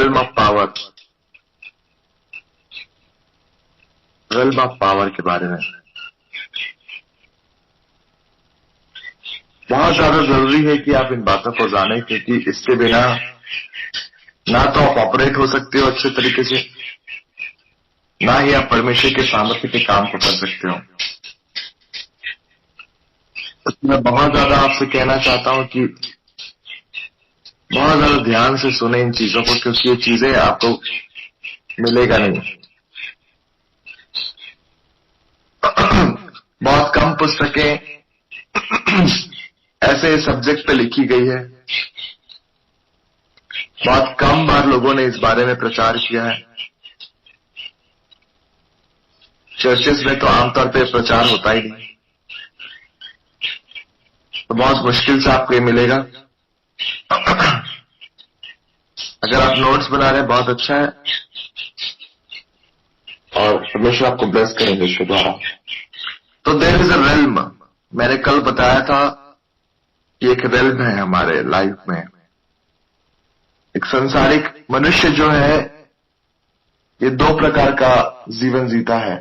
Realm of power, realm of power के बारे में बहुत ज्यादा जरूरी है कि आप इन बातों को जानें, क्योंकि इसके बिना ना तो आप ऑपरेट हो सकते हो अच्छे तरीके से, ना ही आप परमेश्वर के सामर्थ्य के काम को कर सकते हो। तो मैं बहुत ज्यादा आपसे कहना चाहता हूं कि बहुत ज्यादा ध्यान से सुने इन चीजों को, क्योंकि ये चीजें आपको मिलेगा नहीं। बहुत कम पुस्तकें ऐसे सब्जेक्ट पे लिखी गई है, बहुत कम बार लोगों ने इस बारे में प्रचार किया है। चर्चेस में तो आमतौर पे प्रचार होता ही नहीं, तो बहुत मुश्किल से आपको ये मिलेगा। अगर आप नोट्स बना रहे हैं बहुत अच्छा है, और परमेश्वर आपको ब्लेस करेंगे इसके द्वारा। तो देयर इज अ रेल्म, मैंने कल बताया था कि एक रेल्म है हमारे लाइफ में। एक संसारिक मनुष्य जो है ये दो प्रकार का जीवन जीता है।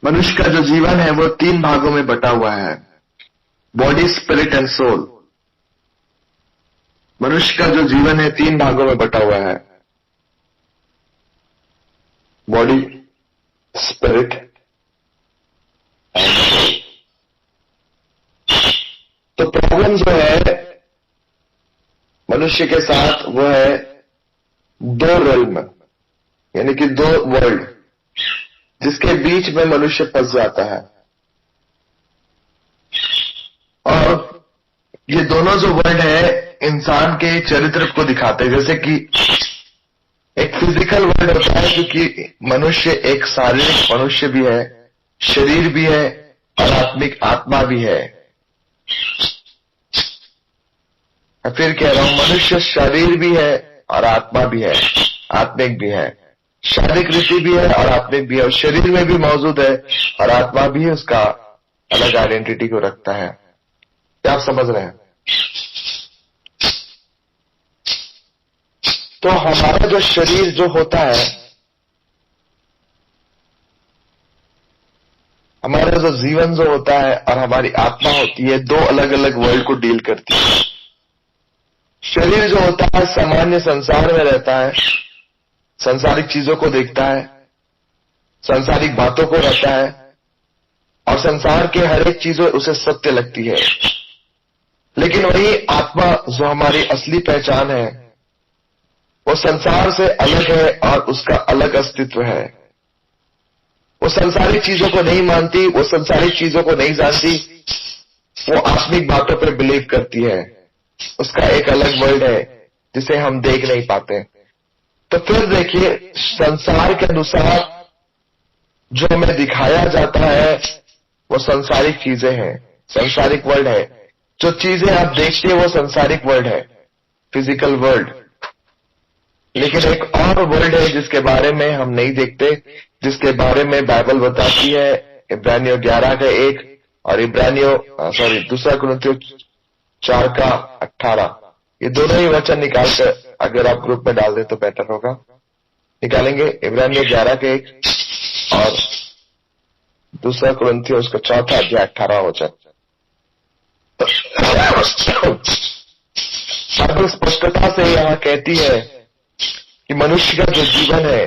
मनुष्य का जो जीवन है वो 3 भागों में बटा हुआ है, बॉडी, स्पिरिट एंड सोल। मनुष्य का जो जीवन है 3 भागों में बटा हुआ है, बॉडी, स्पिरिट एंड सोल। तो प्रॉब्लम जो है मनुष्य के साथ वो है 2 रेल्म, यानी कि 2 वर्ल्ड, जिसके बीच में मनुष्य फंस जाता है। और ये दोनों जो वर्ल्ड है इंसान के चरित्र को दिखाते हैं। जैसे कि एक फिजिकल वर्ल्ड होता है, क्योंकि मनुष्य एक शारीरिक मनुष्य भी है, शरीर भी है और आत्मिक आत्मा भी है। फिर कह रहा हूं, मनुष्य शरीर भी है और आत्मा भी है, आत्मिक भी है, शारीरिक रीति भी है और आत्मिक भी है, और शरीर में भी मौजूद है और आत्मा भी उसका अलग आइडेंटिटी को रखता है। क्या आप समझ रहे हैं? तो हमारा जो शरीर जो होता है, हमारा जो जीवन जो होता है और हमारी आत्मा होती है, 2 अलग अलग वर्ल्ड को डील करती है। शरीर जो होता है सामान्य संसार में रहता है, संसारिक चीजों को देखता है, संसारिक बातों को रहता है, और संसार के हर एक चीज उसे सत्य लगती है। लेकिन वही आत्मा जो हमारी असली पहचान है, वो संसार से अलग है और उसका अलग अस्तित्व है। वो संसारिक चीजों को नहीं मानती, वो संसारिक चीजों को नहीं जानती, वो आत्मिक बातों पर बिलीव करती है। उसका एक अलग वर्ल्ड है जिसे हम देख नहीं पाते। तो फिर देखिए, संसार के अनुसार जो हमें दिखाया जाता है वो संसारिक चीजें हैं, संसारिक वर्ल्ड है। जो चीजें आप देखते हैं वो संसारिक वर्ल्ड है, फिजिकल वर्ल्ड। लेकिन एक और वर्ल्ड है जिसके बारे में हम नहीं देखते, जिसके बारे में बाइबल बताती है, इब्रानियों 11:1 और दूसरा कुरिन्थियों 4:18। ये दोनों ही वचन निकालकर अगर आप ग्रुप में डाल दें तो बेटर होगा। निकालेंगे इब्रानियों 11:1 और दूसरा कुरिन्थियों उसका 4:18 वचन। बाइबल स्पष्टता से यहां कहती है कि मनुष्य का जो जीवन है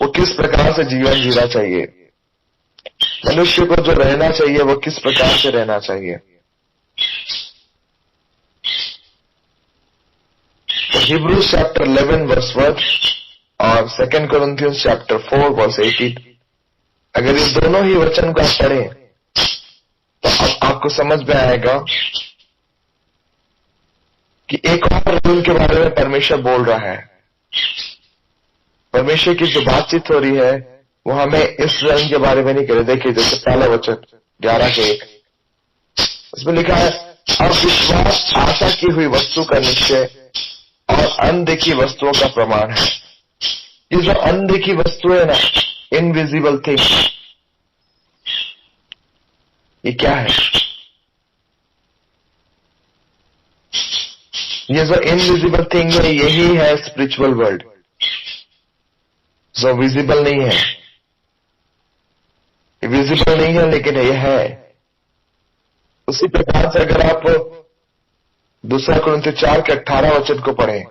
वो किस प्रकार से जीवन जीना चाहिए, मनुष्य को जो रहना चाहिए वो किस प्रकार से रहना चाहिए। तो हिब्रूज चैप्टर 11 वर्स 1 और 2 कोरिन्थियंस चैप्टर 4 वर्स 18, अगर ये दोनों ही वचन को आप पढ़ें तो अब आपको समझ में आएगा कि एक और रेल्म के बारे में परमेश्वर बोल रहा है। परमेश्वर की जो बातचीत हो रही है वो हमें इस रेल्म के बारे में नहीं कह रहे। देखिए, जैसे पहला वचन 11:1, उसमें लिखा है, अब विश्वास आशा की हुई वस्तु का निश्चय और अनदेखी वस्तुओं का प्रमाण है। ये जो अनदेखी वस्तु है ना, इनविजिबल थिंग, ये क्या है? ये जो इनविजिबल थिंग है यही है स्पिरिचुअल वर्ल्ड, जो विजिबल नहीं है। विजिबल नहीं है लेकिन यह है। उसी प्रकार से अगर आप 2 कुरिन्थियों 4:18 को पढ़ें,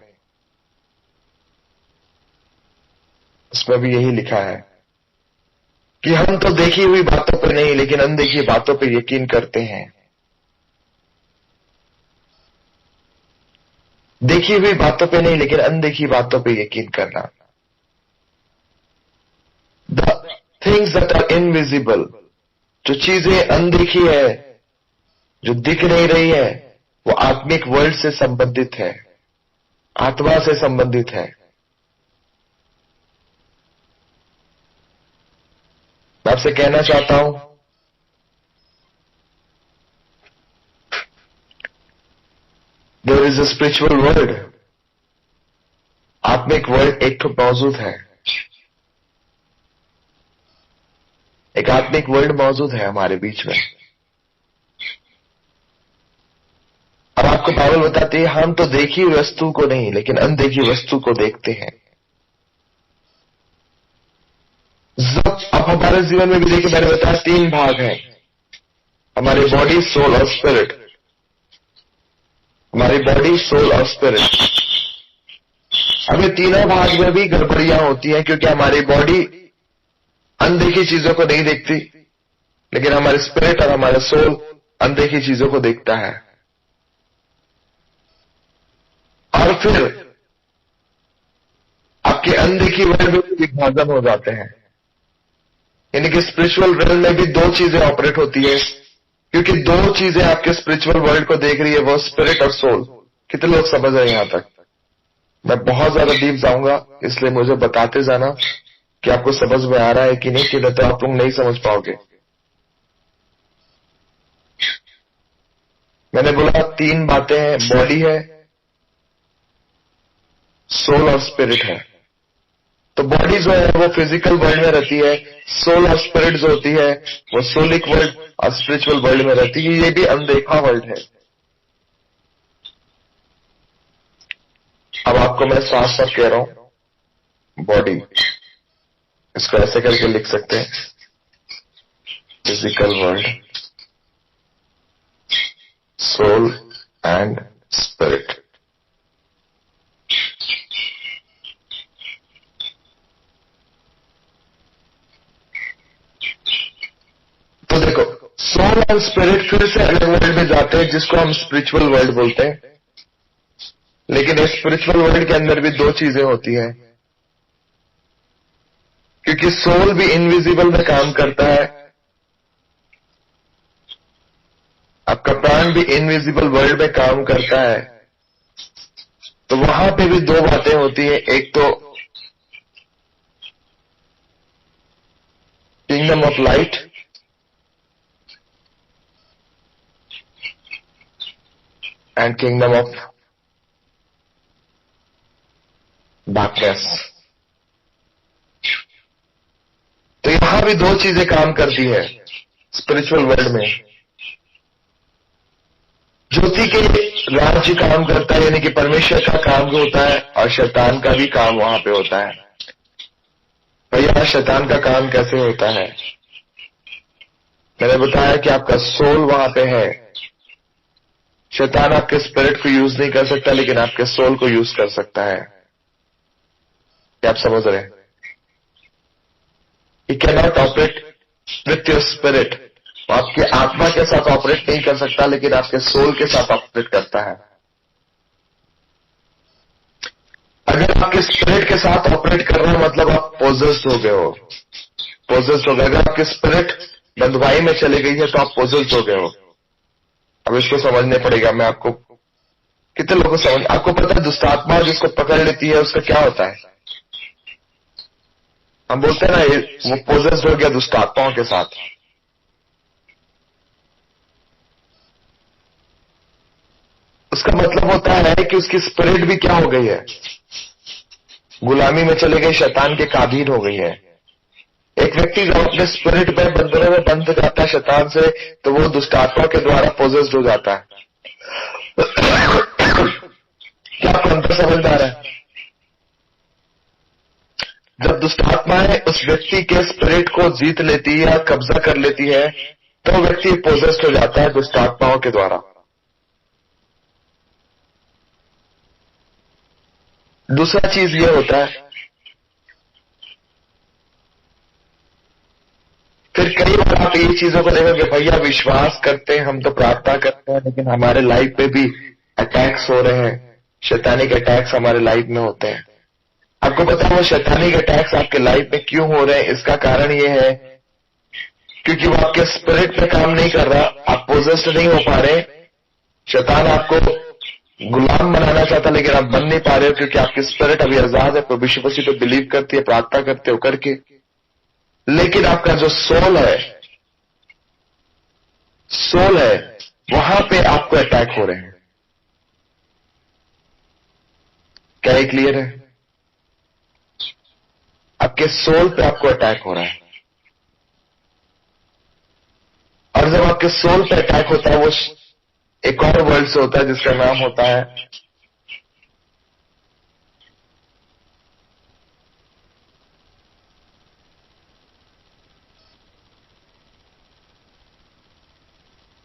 उसमें भी यही लिखा है कि हम तो देखी हुई बातों पर नहीं लेकिन अनदेखी बातों पर यकीन करते हैं। देखी हुई बातों पे नहीं लेकिन अनदेखी बातों पे यकीन करना। The things that are invisible, जो चीजें अनदेखी है, जो दिख नहीं रही है, वो आत्मिक वर्ल्ड से संबंधित है, आत्मा से संबंधित है। मैं आपसे कहना चाहता हूं, there is a spiritual world, आत्मिक वर्ल्ड एक तो मौजूद है, एक आत्मिक वर्ल्ड मौजूद है हमारे बीच में। अब आपको बाइबल बताती है हम तो देखी हुई वस्तु को नहीं लेकिन अनदेखी वस्तु को देखते हैं। अब हमारे जीवन में भी देखिए, मैंने बताया 3 भाग हैं, हमारे बॉडी, सोल और स्पिरिट। हमारी बॉडी, सोल और स्पिरिट। अब ये तीनों भाग में भी गड़बड़ियां होती हैं क्योंकि हमारी बॉडी अनदेखी चीजों को नहीं देखती लेकिन हमारे स्पिरिट और हमारा सोल अनदेखी चीजों को देखता है। और फिर आपके अनदेखी वर्ल्ड में विभाजन हो जाते हैं, यानी कि स्पिरिचुअल वर्ल्ड में भी 2 चीजें ऑपरेट होती है, क्योंकि 2 चीजें आपके स्पिरिचुअल वर्ल्ड को देख रही है, वो स्पिरिट और सोल। कितने लोग समझ रहे हैं यहां तक? मैं बहुत ज्यादा डीप जाऊंगा, इसलिए मुझे बताते जाना कि आपको समझ में आ रहा है कि नहीं, कि नहीं तो आप लोग नहीं समझ पाओगे। मैंने बोला 3 बातें हैं, बॉडी है, सोल और स्पिरिट है। तो बॉडी जो है वो फिजिकल वर्ल्ड में रहती है, सोल और स्पिरिट जो होती है वो सोलिक वर्ल्ड और स्पिरिचुअल वर्ल्ड में रहती है। ये भी अनदेखा वर्ल्ड है। अब आपको मैं साफ साफ कह रहा हूं, बॉडी, इसको ऐसे करके लिख सकते हैं, physical world, soul and spirit. तो देखो, सोल और स्पिरिट फिर से अलग वर्ल्ड में जाते हैं जिसको हम स्पिरिचुअल वर्ल्ड बोलते हैं, लेकिन इस स्पिरिचुअल वर्ल्ड के अंदर भी 2 चीजें होती हैं, क्योंकि सोल भी इनविजिबल में काम करता है, आपका प्राण भी इनविजिबल वर्ल्ड में काम करता है। तो वहां पे भी 2 बातें होती है, एक तो kingdom of light and kingdom of darkness. तो यहां भी 2 चीजें काम करती है स्पिरिचुअल वर्ल्ड में। ज्योति के राज्य काम करता है, यानी कि परमेश्वर का काम जो होता है, और शैतान का भी काम वहां पे होता है। भैया शैतान का काम कैसे होता है? मैंने बताया कि आपका सोल वहां पे है। शैतान आपके स्पिरिट को यूज नहीं कर सकता लेकिन आपके सोल को यूज कर सकता है। क्या आप समझ रहे हैं? He cannot operate with your spirit. आपके आत्मा के साथ ऑपरेट नहीं कर सकता लेकिन आपके सोल के साथ ऑपरेट करता है। अगर आपके स्पिरिट के साथ ऑपरेट कर रहे हो मतलब आप पोजेस्ड हो गए हो। पोजेस्ड हो गए, अगर आपके स्पिरिट बंधुआई में चली गई है तो आप पोजेस्ड हो गए हो। अब इसको समझने पड़ेगा। मैं आपको, कितने लोगों को समझ, आपको पता है दुष्टात्मा जिसको पकड़ लेती है उसका क्या होता है? हम बोलते हैं ना वो पोजेस्ड हो गया दुष्टात्माओं के साथ। उसका मतलब होता है कि उसकी स्पिरिट भी क्या हो गई है? गुलामी में चले गई, शैतान के काबीन हो गई है। एक व्यक्ति जब अपने स्पिरिट में बंधनों में बंध जाता है शैतान से, तो वो दुष्टात्मा के द्वारा पोजेस्ड हो जाता है। क्या आपको अंतर समझ में आ रहा है? जब दुष्ट आत्माएं उस व्यक्ति के स्पिरिट को जीत लेती है या कब्जा कर लेती है, तो व्यक्ति पोजेस्ड हो जाता है दुष्ट आत्माओं के द्वारा। दूसरा चीज ये होता है, फिर कई बार आप ये चीजों को देखोगे, भैया विश्वास करते हैं, हम तो प्रार्थना करते हैं, लेकिन हमारे लाइफ पे भी अटैक्स हो रहे हैं, शैतानिक अटैक्स हमारे लाइफ में होते हैं। आपको पता है वो शैतानिक अटैक्स आपके लाइफ में क्यों हो रहे हैं? इसका कारण ये है क्योंकि वो आपके स्पिरिट पे काम नहीं कर रहा, आप पोजेस्ड नहीं हो पा रहे। शैतान आपको गुलाम बनाना चाहता, लेकिन आप बन नहीं पा रहे हो क्योंकि आपकी स्पिरिट अभी आजाद है, प्रभु यीशु मसीह पे बिलीव करती है, प्रार्थना करते हो करके। लेकिन आपका जो सोल है वहां पे आपको अटैक हो रहे हैं। क्या ये क्लियर है? आपके सोल पे आपको अटैक हो रहा है, और जब आपके सोल पे अटैक होता है वो एक और वर्ड से होता है जिसका नाम होता है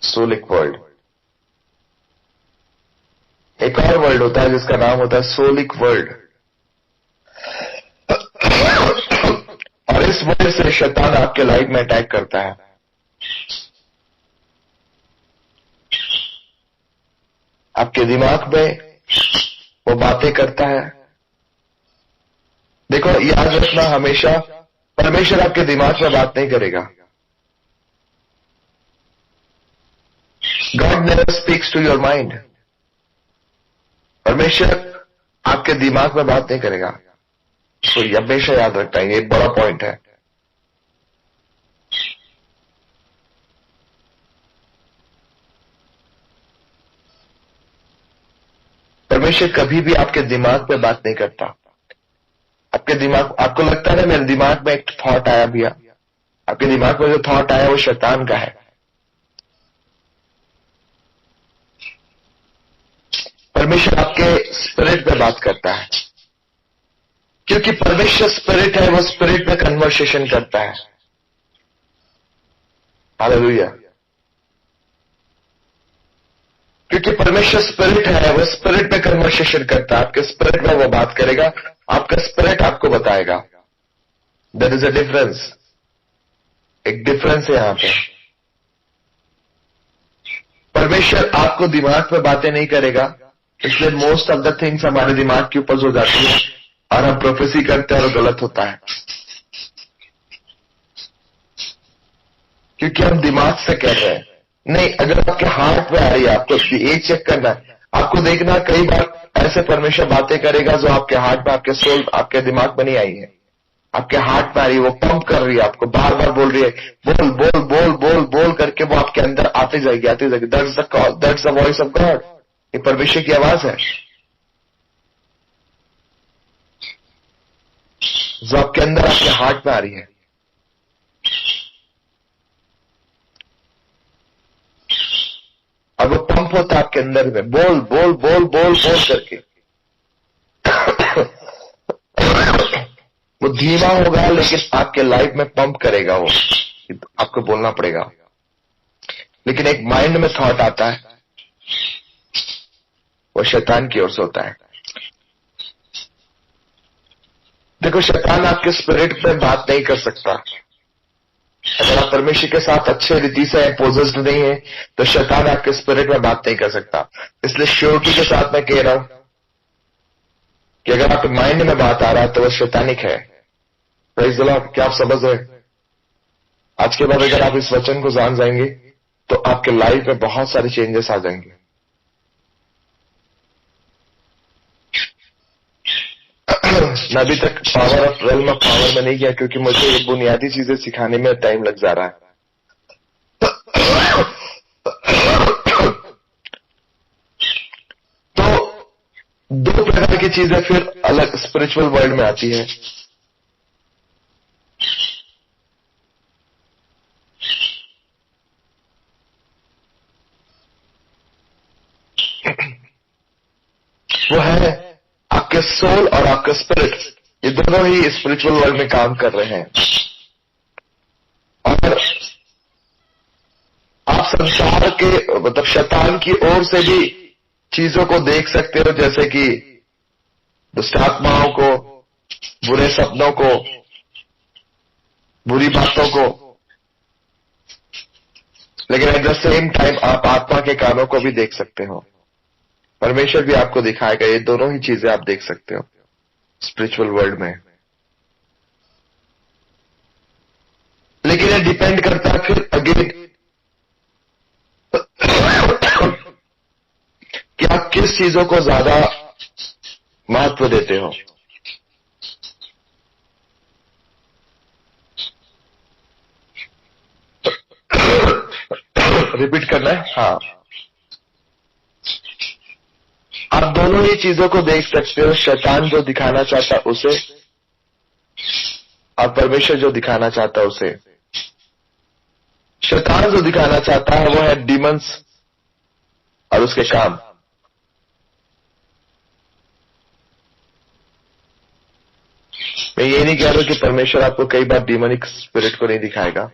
सोलिक वर्ल्ड। एक और वर्ल्ड होता है जिसका नाम होता है सोलिक वर्ल्ड। और इस वर्ल्ड से शैतान आपके लाइफ में अटैक करता है। आपके दिमाग में वो बातें करता है। देखो, याद रखना हमेशा, परमेश्वर आपके दिमाग में बात नहीं करेगा। God never speaks to your mind. परमेश्वर आपके दिमाग में बात नहीं करेगा। तो ये हमेशा याद रखना है, ये एक बड़ा पॉइंट है। परमेश्वर कभी भी आपके दिमाग में बात नहीं करता। आपके दिमाग, आपको लगता है ना मेरे दिमाग में एक थॉट आया भैया, आपके दिमाग में जो थॉट आया वो शैतान का है। परमेश्वर आपके स्पिरिट में बात करता है, क्योंकि परमेश्वर स्पिरिट है, वो स्पिरिट में कन्वर्सेशन करता है। हालेलुया। क्योंकि परमेश्वर स्पिरिट है, वो स्पिरिट में कन्वर्सेशन करता है। आपके स्पिरिट में वो बात करेगा, आपका स्पिरिट आपको बताएगा। There is a difference. एक डिफरेंस है यहां पे। परमेश्वर आपको दिमाग में बातें नहीं करेगा, इसलिए मोस्ट ऑफ द थिंग्स हमारे दिमाग के ऊपर हो जाती है और हम प्रोफेसी करते हैं और गलत होता है, क्योंकि हम दिमाग से कह रहे हैं। नहीं, अगर आपके हार्ट में आ रही है, आपको एक चेक करना है। आपको देखना कई बार ऐसे परमेश्वर बातें करेगा जो आपके हार्ट में, आपके सोल, आपके दिमाग में नहीं आई है, आपके हार्ट में आ रही है, वो पंप कर रही है, आपको बार बार बोल रही है, बोल बोल बोल बोल बोल करके वो आपके अंदर आती जाएगी, आती जाएगी। That's the call, that's the voice of God. ये परमेश्वर की आवाज है जो आपके अंदर, आपके हार्ट में आ रही है। और वो पंप होता है आपके अंदर में, बोल बोल बोल बोल बोल करके। वो धीमा होगा लेकिन आपके लाइफ में पंप करेगा वो, आपको बोलना पड़ेगा। लेकिन एक माइंड में थॉट आता है, वो शैतान की ओर से होता है। देखो, शैतान आपके स्पिरिट में बात नहीं कर सकता। अगर आप परमेश्वर के साथ अच्छे रीति से पोजेस्ड नहीं है तो शैतान आपके स्पिरिट में बात नहीं कर सकता। इसलिए श्योरिटी के साथ मैं कह रहा हूं कि अगर आपके माइंड में बात आ रहा है तो वो शैतानिक है। Praise the Lord. क्या आप समझ रहे हैं? आज के बाद अगर आप इस वचन को जान जाएंगे तो आपके लाइफ में बहुत सारे चेंजेस आ जाएंगे। मैं अभी तक power of realm of power में नहीं गया क्योंकि मुझे ये बुनियादी चीजें सिखाने में टाइम लग जा रहा है। तो दो प्रकार की चीजें फिर अलग स्पिरिचुअल वर्ल्ड में आती है। वो है आपके सोल और आपका स्पिरिट, ये दोनों ही स्पिरिचुअल वर्ल्ड में काम कर रहे हैं। और आप संसार के मतलब शैतान की ओर से भी चीजों को देख सकते हो, जैसे कि दुष्ट आत्माओं को, बुरे सपनों को, बुरी बातों को, लेकिन एट द सेम टाइम आप आत्मा के कानों को भी देख सकते हो। परमेश्वर भी आपको दिखाएगा, ये दोनों ही चीजें आप देख सकते हो स्पिरिचुअल वर्ल्ड में। लेकिन ये डिपेंड करता है फिर अगेन कि आप किस चीजों को ज्यादा महत्व देते हो। रिपीट करना है? हाँ, आप दोनों ही चीजों को देख सकते हो, शैतान जो दिखाना चाहता उसे और परमेश्वर जो दिखाना चाहता उसे। शैतान जो दिखाना चाहता है वो है डीमंस और उसके काम। मैं ये नहीं कह रहा कि परमेश्वर आपको कई बार डीमनिक स्पिरिट को नहीं दिखाएगा,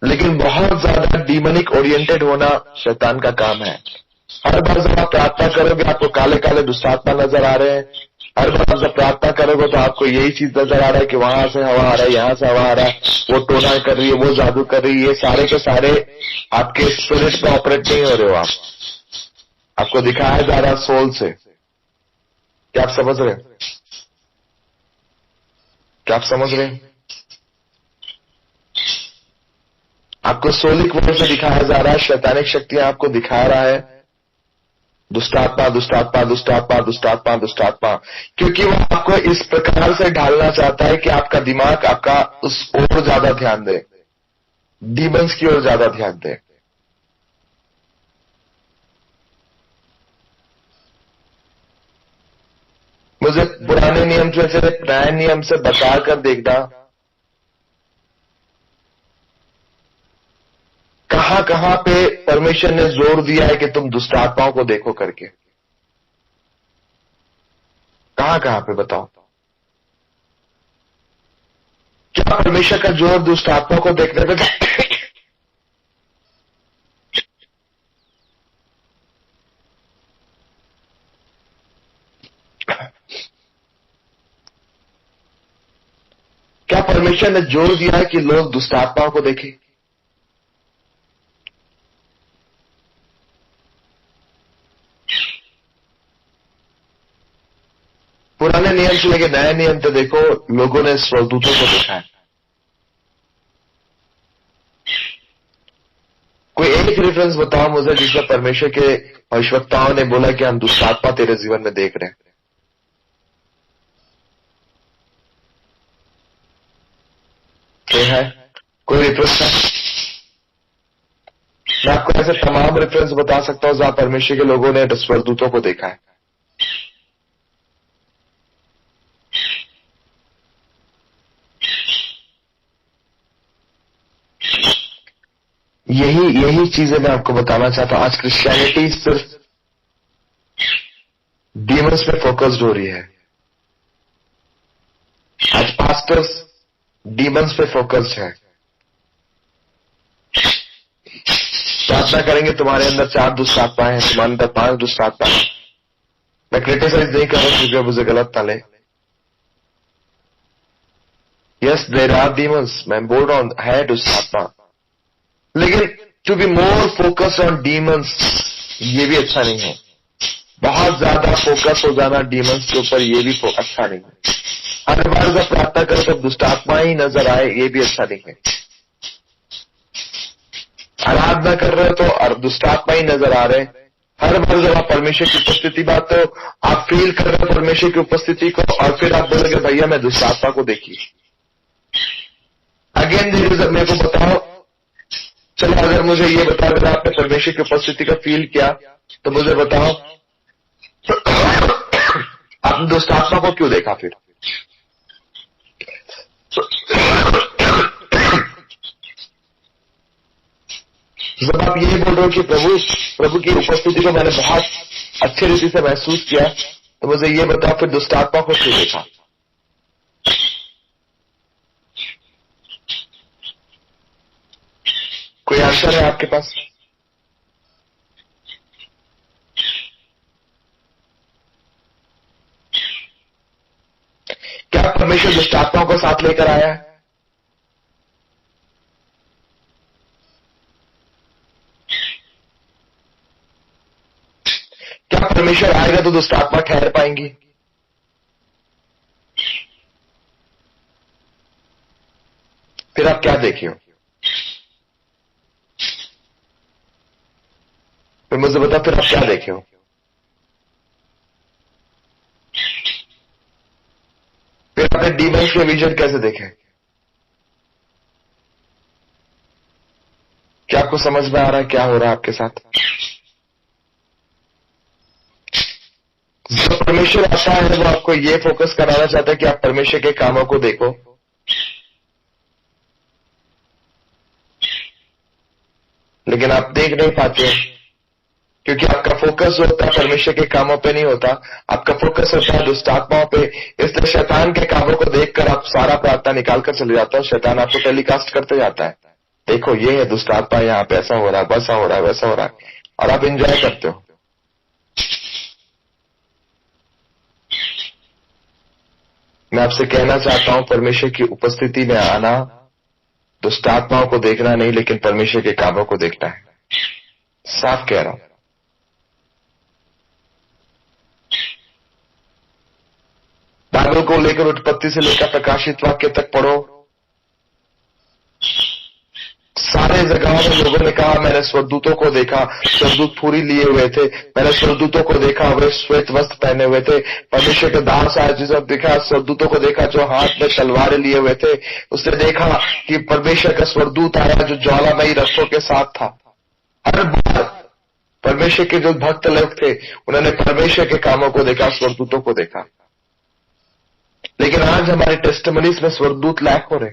लेकिन बहुत ज्यादा डीमनिक ओरिएंटेड होना शैतान का काम है। हर बार जब आप प्रार्थना करोगे आपको काले काले दुष्टात्मा नजर आ रहे हैं, हर बार जब प्रार्थना करोगे तो आपको यही चीज नजर आ रहा है कि वहां से हवा आ रहा है, यहां से हवा आ रहा है, वो टोना कर रही है, वो जादू कर रही है। ये सारे के सारे आपके स्पिरिट में ऑपरेट नहीं हो रहे हो, आपको दिखाया जा रहा सोल से। क्या आप समझ रहे हैं? क्या आप समझ रहे हैं? आपको सोलिक वर्ड से दिखाया जा रहा है, शैतानिक शक्तियां आपको दिखा रहा है दुष्टात्मा दुष्टात्मा दुष्टात्मा दुष्टात्मा दुष्टात्मा, क्योंकि वो आपको इस प्रकार से ढालना चाहता है कि आपका दिमाग आपका उस ओर ज्यादा ध्यान दे, डीमंस की ओर ज्यादा ध्यान दे। मुझे पुराने नियम से नए नियम से बचाकर देखना, कहां कहां पे परमेश्वर ने जोर दिया है कि तुम दुष्ट आत्माओं को देखो करके। कहां कहां पे बताओ? क्या परमेश्वर का जोर दुष्ट आत्माओं को देखने पे? क्या परमेश्वर ने जोर दिया है कि लोग दुष्ट आत्माओं को देखें? पुराने नियम से लेकर नए नियम तो देखो, लोगों ने स्वर्गदूतों को देखा है। कोई एक रेफरेंस बताओ मुझे जिसमें परमेश्वर के भविष्यवक्ताओं ने बोला कि हम दुष्ट आत्मा तेरे जीवन में देख रहे हैं। कोई है? कोई रेफरेंस है? मैं आपको ऐसे तमाम रेफरेंस बता सकता हूं जहां परमेश्वर के लोगों ने स्वर्गदूतों को देखा है। यही चीजें मैं आपको बताना चाहता हूं। आज क्रिश्चियनिटी सिर्फ डीमंस पे फोकस्ड हो रही है। आज पास्टर्स डीमंस पे फोकस्ड है। प्रार्थना करेंगे तुम्हारे अंदर 4 दुष्ट आत्माएं हैं, तुम्हारे अंदर 5 दुष्ट आत्माएं हैं। मैं क्रिटिसाइज नहीं कर रहा हूं, क्योंकि मुझे गलत ना ले। यस देयर आर डीमंस, मैं बोल रहा हूं है दुष्ट आत्मा, लेकिन to be more focus on demons ये भी अच्छा नहीं है। बहुत ज्यादा फोकस हो जाना डीमंस के ऊपर ये भी अच्छा नहीं है। हर बार जब प्रार्थना करो तो दुष्ट आत्मा ही नजर आए ये भी अच्छा नहीं है। आराधना कर रहे हो तो दुष्ट आत्मा ही नजर आ रहे। हर बार जब आप परमेश्वर की उपस्थिति बात तो आप फील कर रहे हो परमेश्वर की उपस्थिति को, और फिर आप बोलोगे भैया मैं दुष्ट आत्मा को देखी। अगेन मेरे को बताओ, चलो अगर मुझे ये बता देना आपने परमेश्वर की उपस्थिति का फील किया, तो मुझे बताओ आपने दुष्ट आत्मा को क्यों देखा? फिर जब आप ये बोल रहे हो कि प्रभु की उपस्थिति को मैंने बहुत अच्छी रीति से महसूस किया, तो मुझे ये बताओ फिर दुष्ट आत्मा को क्यों देखा? कोई आंसर है आपके पास? क्या परमेश्वर दुष्ट आत्माओं को साथ लेकर आया है? क्या परमेश्वर आएगा तो दुष्ट आत्मा ठहर पाएंगी? फिर आप क्या देखे हो? फिर मुझे बता, फिर आप क्या देखे हो? फिर आपने डीमंस के विजन कैसे देखे? क्या आपको समझ में आ रहा है क्या हो रहा है आपके साथ? जो परमेश्वर आता है वो आपको ये फोकस कराना चाहता है कि आप परमेश्वर के कामों को देखो, लेकिन आप देख नहीं पाते हो क्योंकि आपका फोकस जो होता है परमेश्वर के कामों पे नहीं होता, आपका फोकस होता है दुष्ट आत्माओं पे। इसलिए शैतान के कामों को देखकर आप सारा प्रार्थना निकाल कर चले जाते हो। शैतान आपको टेलीकास्ट करते जाता है, देखो ये है दुष्ट आत्मा, यहाँ पे ऐसा हो रहा है, वैसा हो रहा है, वैसा हो रहा है, और आप एंजॉय करते हो। मैं आपसे कहना चाहता हूं, परमेश्वर की उपस्थिति में आना दुष्ट आत्माओं को देखना नहीं, लेकिन परमेश्वर के कामों को देखना है। साफ कह रहा हूं। बाइबल को लेकर उत्पत्ति से लेकर प्रकाशित वाक्य तक पढ़ो, सारे जगहों में लोगों ने कहा मैंने स्वर्गदूतों को देखा, स्वर्गदूत फूरी लिए हुए थे, मैंने स्वर्गदूतों को देखा वे श्वेत वस्त्र पहने हुए थे। परमेश्वर के दास आए जिसे देखा, स्वर्गदूतों को देखा जो हाथ में तलवारें लिए हुए थे। उसने देखा कि परमेश्वर का स्वर्गदूत आया जो ज्वालामयी रथों के साथ था। हर बार परमेश्वर के जो भक्त लोग थे उन्होंने परमेश्वर के कामों को देखा, स्वर्गदूतों को देखा। लेकिन आज हमारे टेस्टिमनीज में स्वर्गदूत लैक हो रहे,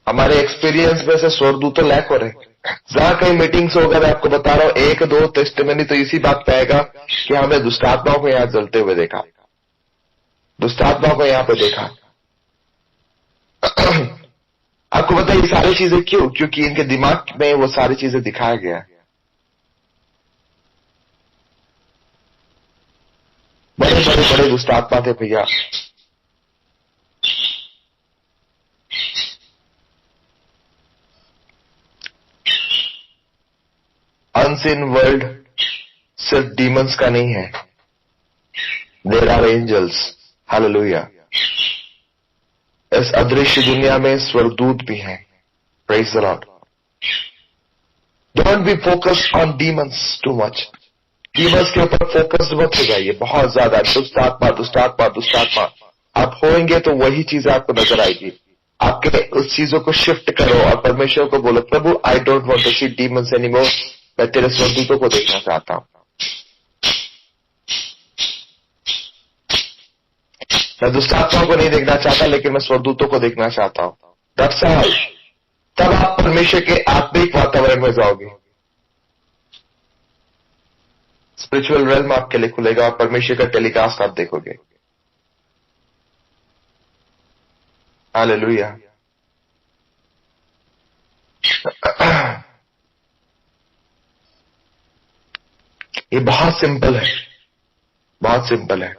हमारे एक्सपीरियंस में से स्वर्गदूत लैक हो रहे। जहां कहीं मीटिंग्स होगा, मैं आपको बता रहा हूं, एक दो टेस्टिमनी तो इसी बात पे आएगा कि हमें दुष्टात्माओं को यहां जलते हुए देखा, दुष्टात्माओं को यहां पे देखा। आपको पता है ये सारी चीजें क्यों? क्योंकि इनके दिमाग में वो सारी चीजें दिखाया गया। बड़े बड़े बड़े दुष्टात्मा थे भैया। अनसीन वर्ल्ड सिर्फ डीमंस का नहीं है, देयर आर एंजल्स। हालेलुया। इस अदृश्य दुनिया में स्वर्गदूत भी हैं। Praise the Lord. Don't be focused on demons too much. Demons के ऊपर फोकस मत हो जाइए बहुत ज्यादा। दुष्टात्मा दुष्टात्मा दुष्टात्मा, आप होंगे तो वही चीजें आपको नजर आएगी। आपके उस चीजों को शिफ्ट करो और परमेश्वर को बोलो, प्रभु I don't want to see demons anymore, मैं तेरे स्वर्गदूतों को देखना चाहता हूं। मैं दुष्टात्माओं को नहीं देखना चाहता, लेकिन मैं स्वर्गदूतों को देखना चाहता हूं। That's all. तब आप परमेश्वर के आत्मिक वातावरण में जाओगे, स्पिरिचुअल रेल्म आपके लिए खुलेगा और परमेश्वर का टेलीकास्ट आप देखोगे। हालेलुया। ये बहुत सिंपल है, बहुत सिंपल है।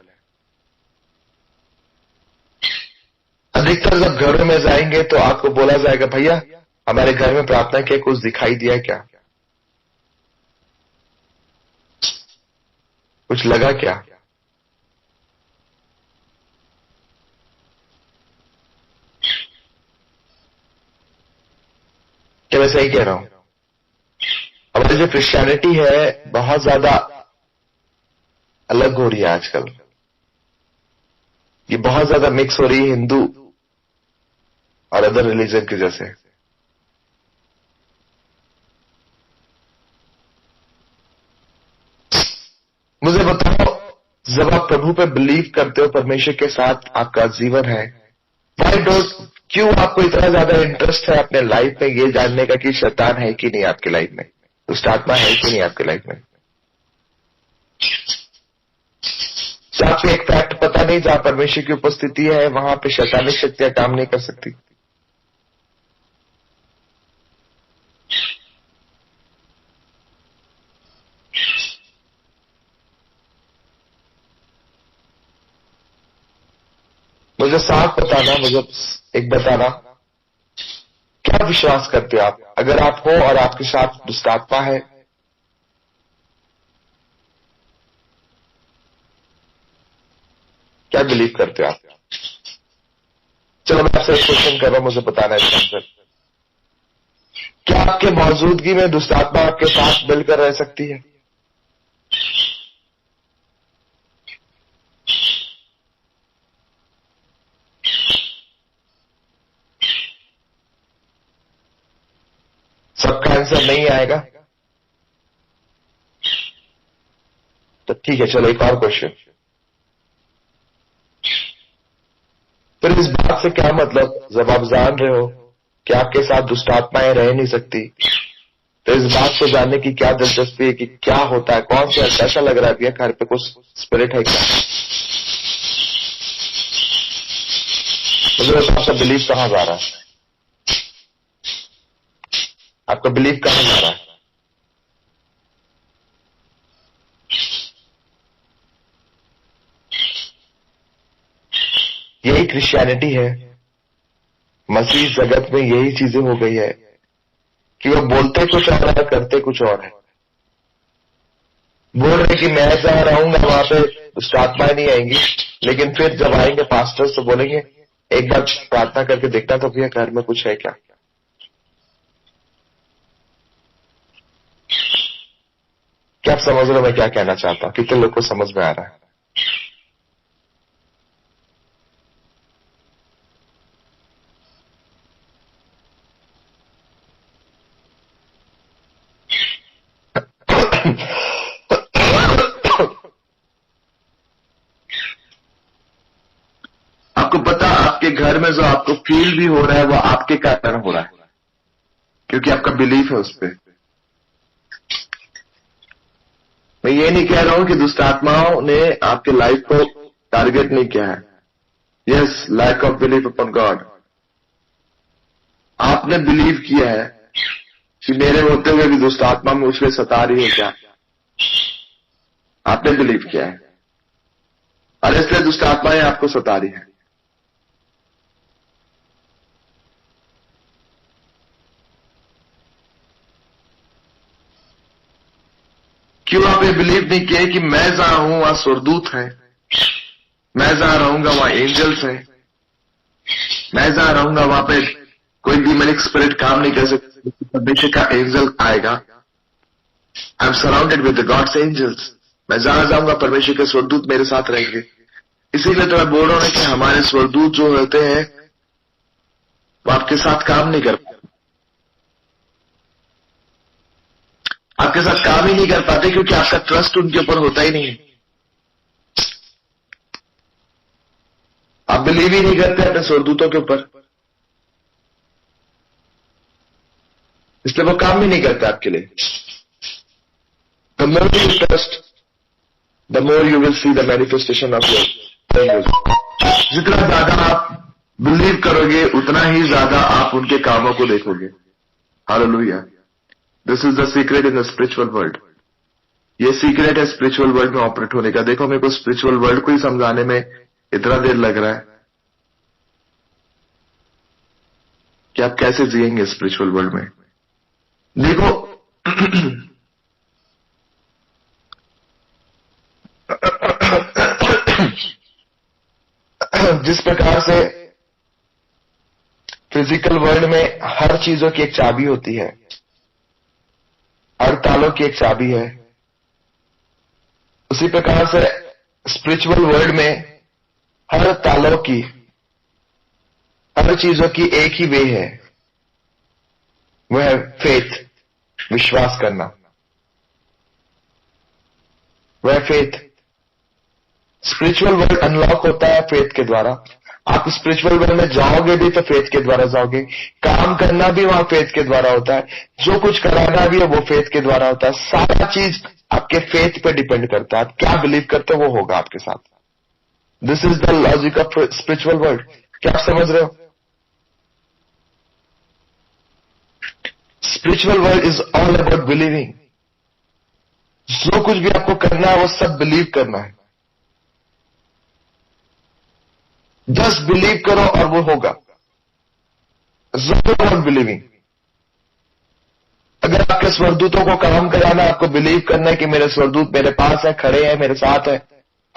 अधिकतर जब घरों में जाएंगे तो आपको बोला जाएगा, भैया हमारे घर में प्रार्थना के कुछ दिखाई दिया क्या, कुछ लगा क्या? क्या मैं सही कह रहा हूं? हमारी जो क्रिश्चियनिटी है बहुत ज्यादा अलग हो रही है आजकल। ये बहुत ज्यादा मिक्स हो रही है हिंदू और अदर रिलीजन की जैसे। मुझे बताओ, जब आप प्रभु पे बिलीव करते हो, परमेश्वर के साथ आपका जीवन है, क्यों आपको इतना ज्यादा इंटरेस्ट है अपने लाइफ में ये जानने का कि शैतान है कि नहीं आपकी लाइफ में? दुष्ट आत्मा है कि नहीं आपके लाइफ में? तो आपको एक फैक्ट पता नहीं, जहां परमेश्वर की उपस्थिति है वहां पे शैतानिक शक्तियां काम नहीं कर सकती। मुझे साफ बताना, मुझे एक बताना, क्या विश्वास करते हो आप? अगर आप हो और आपके साथ दुष्ट आत्मा है, क्या बिलीव करते हो आप? चलो मैं आपसे एक क्वेश्चन कर रहा हूं, मुझे बताना है इसका आंसर। क्या आपके मौजूदगी में दुष्ट आत्मा आपके साथ मिलकर रह सकती है? सबका आंसर नहीं आएगा तो ठीक है, चलो एक और क्वेश्चन। फिर इस बात से क्या मतलब, जब आप जान रहे हो कि आपके साथ दुष्ट आत्माएं रह नहीं सकती, तो इस बात को जानने की क्या दिलचस्पी है कि क्या होता है, कौन सा ऐसा लग रहा है घर पे कुछ स्पिरिट है क्या? मुझे आपका बिलीव कहां जा रहा है? आपका बिलीव कहां जा रहा है? यही क्रिश्चियनिटी है। मसीह जगत में यही चीजें हो गई है कि वो बोलते कुछ और है, करते कुछ और है। बोल रहे कि मैं जहां रहूंगा वहां पे दुष्ट आत्माएं नहीं आएंगी, लेकिन फिर जब आएंगे पास्टर्स तो बोलेंगे एक बार प्रार्थना करके देखना तो भैया घर में कुछ है क्या। क्या आप समझ रहे हो मैं क्या कहना चाहता हूं? कितने लोग को समझ में आ रहा है? आपको पता, आपके घर में जो आपको फील भी हो रहा है वो आपके कारण हो रहा है, क्योंकि आपका बिलीफ है उस पर। मैं ये नहीं कह रहा हूं कि दुष्ट आत्माओं ने आपके लाइफ को टारगेट नहीं किया है। Yes, lack of belief upon God. आपने बिलीव किया है कि मेरे होते हुए भी दुष्ट आत्मा मुझे सता रही है क्या? आपने बिलीव किया है और इसलिए दुष्ट आत्माएं आपको सता रही है। क्यों आप ये बिलीव नहीं किए कि मैं जहां हूं वहां स्वर्गदूत है, मैं जहां रहूंगा वहां एंजल्स है, मैं जहां रहूंगा वहां पे कोई डीमनिक स्पिरिट काम नहीं कर सकता, परमेश्वर का एंजल आएगा। I am surrounded with the God's angels. मैं जहां जाऊंगा परमेश्वर के स्वर्गदूत मेरे साथ रहेंगे। इसीलिए तो मैं बोल रहा हूं कि हमारे स्वर्गदूत जो रहते हैं वो आपके साथ काम नहीं कर पाते, आपके साथ काम ही नहीं कर पाते क्योंकि आपका ट्रस्ट उनके ऊपर होता ही नहीं है। आप बिलीव ही नहीं करते अपने स्वर्गदूतों के ऊपर, इसलिए वो काम ही नहीं करते आपके लिए। The more you trust, the more you will see the manifestation of your. जितना ज्यादा आप बिलीव करोगे उतना ही ज्यादा आप उनके कामों को देखोगे। Hallelujah. This is the secret in the spiritual world. ये सीक्रेट है स्पिरिचुअल वर्ल्ड में ऑपरेट होने का। देखो, मेरे को स्पिरिचुअल वर्ल्ड को ही समझाने में इतना देर लग रहा है कि आप कैसे जिएंगे स्पिरिचुअल वर्ल्ड में। देखो, जिस प्रकार से फिजिकल वर्ल्ड में हर चीजों की एक चाबी होती है, हर तालों की एक चाबी है, उसी प्रकार से स्पिरिचुअल वर्ल्ड में हर तालों की, हर चीजों की एक ही वे है, वह है फेथ, विश्वास करना। वह फेथ, स्पिरिचुअल वर्ल्ड अनलॉक होता है फेथ के द्वारा। आप स्पिरिचुअल वर्ल्ड में जाओगे भी तो फेथ के द्वारा जाओगे, काम करना भी वहां फेथ के द्वारा होता है, जो कुछ कराना भी है वो फेथ के द्वारा होता है। सारा चीज आपके फेथ पे डिपेंड करता है। आप क्या बिलीव करते हो वो होगा आपके साथ। This is the logic of spiritual world. क्या आप समझ रहे हो? Spiritual world is all about believing. जो कुछ भी आपको करना है वो सब बिलीव करना है। जस्ट बिलीव करो और वो होगा। About believing. अगर आपके स्वरदूतों को काम कराना, आपको बिलीव करना है कि मेरे स्वरदूत मेरे पास है, खड़े हैं, मेरे साथ है,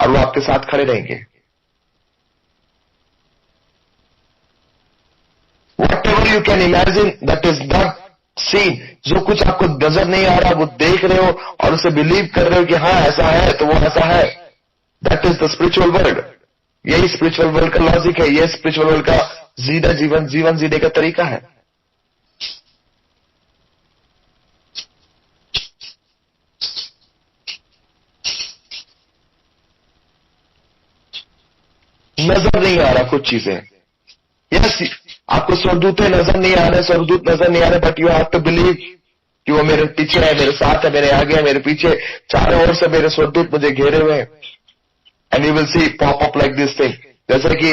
और वो आपके साथ खड़े रहेंगे। What ever you can imagine that is not seen. जो कुछ आपको नजर नहीं आ रहा वो देख रहे हो और उसे बिलीव कर रहे हो कि हाँ ऐसा है तो वो ऐसा है। That is the spiritual world. यही स्पिरिचुअल वर्ल्ड का लॉजिक है। यह स्पिरिचुअल वर्ल्ड का जीवन जीने का तरीका है। नजर नहीं आ रहा कुछ चीजें। यस, आपको स्वरदूतें नजर नहीं आ रहे, स्वरदूत नजर नहीं आ रहे, but you have to believe कि वो मेरे पीछे है, मेरे साथ है, मेरे आगे है, मेरे पीछे, चारों ओर से मेरे स्वरदूत मुझे घेरे हुए हैं। And you will C pop up like this thing. जैसे कि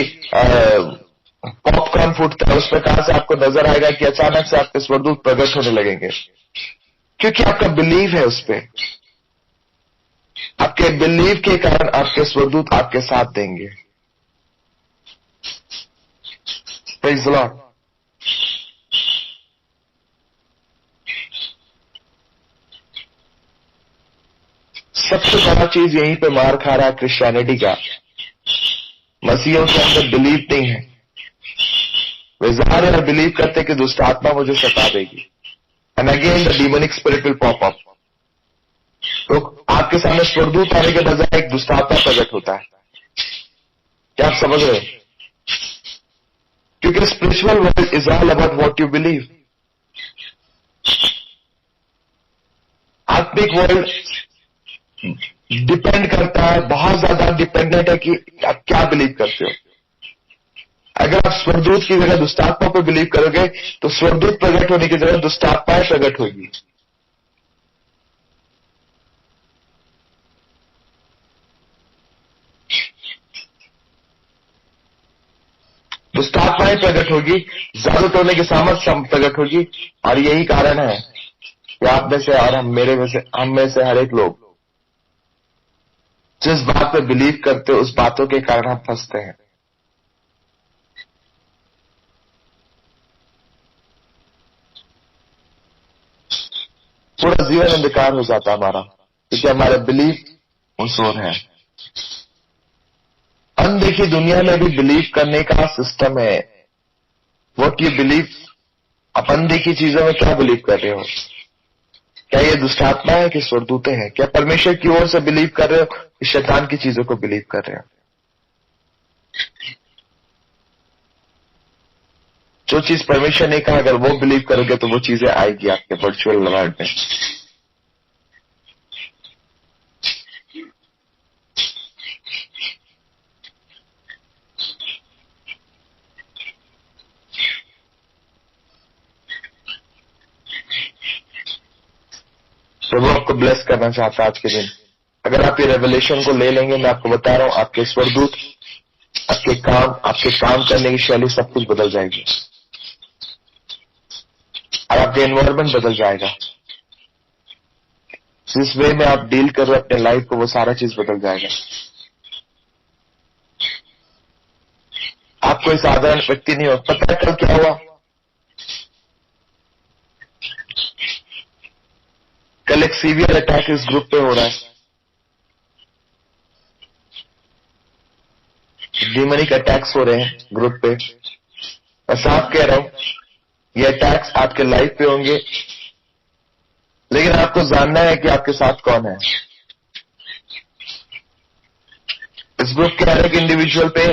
पॉपकॉर्न फूटता है, उस प्रकार से आपको नजर आएगा कि अचानक से आपके स्वरदूत प्रकट होने लगेंगे, क्योंकि आपका बिलीव है उस पर। आपके बिलीव के कारण आपके स्वरदूत आपके साथ देंगे। Praise the Lord. सबसे बड़ा चीज यहीं पे मार खा रहा है क्रिश्चियनिटी का। मसीहों के अंदर बिलीव नहीं है। वे ज़ाहिर है बिलीव करते कि दुष्ट आत्मा मुझे सता देगी, and again the demonic spirit will pop up. तो आपके सामने स्वरदूत आने के बजाय एक दुष्ट आत्मा प्रकट होता है। क्या आप समझ रहे हैं? क्योंकि spiritual world is all about what you believe. आत्मिक वर्ल्ड डिपेंड करता है, बहुत ज्यादा डिपेंडेंट है कि आप क्या बिलीव करते हो। अगर आप स्वरदूत की जगह दुष्टात्मा पर बिलीव करोगे तो स्वरदूत प्रकट होने की जगह दुष्टात्माएं प्रकट होगी। दुष्टात्माएं प्रकट होगी, जादू टोने की सामर्थ्य प्रकट होगी। और यही कारण है कि आप में से और हम में से हर एक लोग जिस बात पे बिलीव करते हो उस बातों के कारण हम फंसते हैं। पूरा जीवन अंधकार हो जाता हमारा, क्योंकि हमारे बिलीव कमजोर है। अनदेखी दुनिया में भी बिलीव करने का सिस्टम है। What you believe. आप अनदेखी चीजों में क्या बिलीव कर रहे हो? क्या ये दुष्टात्मा है कि स्वरदूतें हैं? क्या परमेश्वर की ओर से बिलीव कर रहे हो कि शैतान की चीजों को बिलीव कर रहे हो? जो चीज परमेश्वर ने कहा अगर वो बिलीव करोगे तो वो चीजें आएगी आपके वर्चुअल वर्ल्ड में। प्रभु आपको ब्लेस करना चाहता है आज के दिन। अगर आप ये रेवलेशन को ले लेंगे, मैं आपको बता रहा हूं, आपके स्वरदूत, आपके काम करने की शैली सब कुछ बदल जाएगी और आपके एनवायरमेंट बदल जाएगा। जिस वे में आप डील कर रहे हो अपने लाइफ को, वो सारा चीज बदल जाएगा। आप कोई साधारण व्यक्ति नहीं हो। पता है कल क्या हुआ? कल एक सीवियर अटैक इस ग्रुप पे हो रहा है। डीमनिक अटैक्स हो रहे हैं ग्रुप पे। मैं साफ कह रहा हूं, ये अटैक्स आपके लाइफ पे होंगे, लेकिन आपको जानना है कि आपके साथ कौन है। इस ग्रुप के हर एक इंडिविजुअल पे